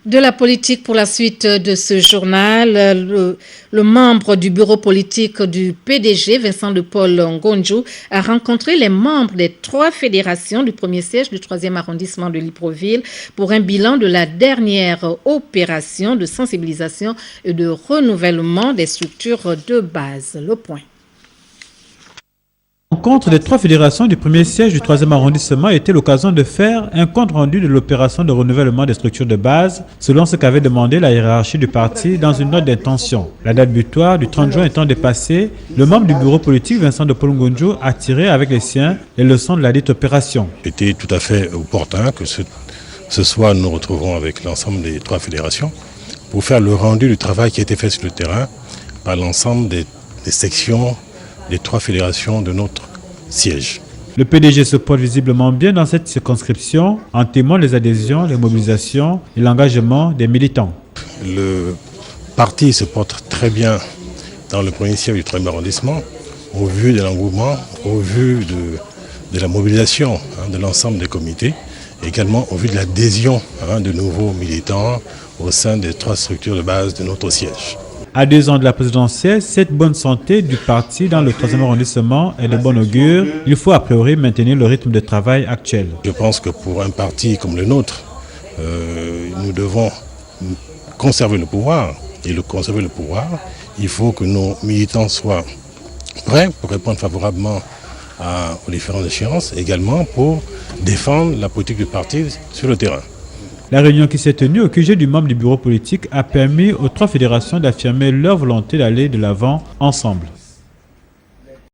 De la politique pour la suite de ce journal, le membre du bureau politique du PDG, Vincent de Paul Ngonjo, a rencontré les membres des 3 fédérations du premier siège du 3e arrondissement de Libreville pour un bilan de la dernière opération de sensibilisation et de renouvellement des structures de base. Le point. La rencontre des 3 fédérations du premier siège du 3e arrondissement était l'occasion de faire un compte rendu de l'opération de renouvellement des structures de base, selon ce qu'avait demandé la hiérarchie du parti dans une note d'intention. La date butoir du 30 juin étant dépassée, le membre du bureau politique Vincent de Paul Ngonjo a tiré avec les siens les leçons de la dite opération. C'était tout à fait opportun que ce soir nous nous retrouvons avec l'ensemble des 3 fédérations pour faire le rendu du travail qui a été fait sur le terrain par l'ensemble des sections des 3 fédérations de notre siège. Le PDG se porte visiblement bien dans cette circonscription, en témoignent les adhésions, les mobilisations et l'engagement des militants. Le parti se porte très bien dans le premier siège du 3e arrondissement, au vu de l'engouement, au vu de la mobilisation de l'ensemble des comités, et également au vu de l'adhésion de nouveaux militants au sein des 3 structures de base de notre siège. À 2 ans de la présidentielle, cette bonne santé du parti dans le 3e arrondissement est de bon augure. Il faut a priori maintenir le rythme de travail actuel. Je pense que pour un parti comme le nôtre, nous devons conserver le pouvoir. Et conserver le pouvoir, il faut que nos militants soient prêts pour répondre favorablement aux différentes échéances, également pour défendre la politique du parti sur le terrain. La réunion qui s'est tenue au QG du membre du bureau politique a permis aux 3 fédérations d'affirmer leur volonté d'aller de l'avant ensemble.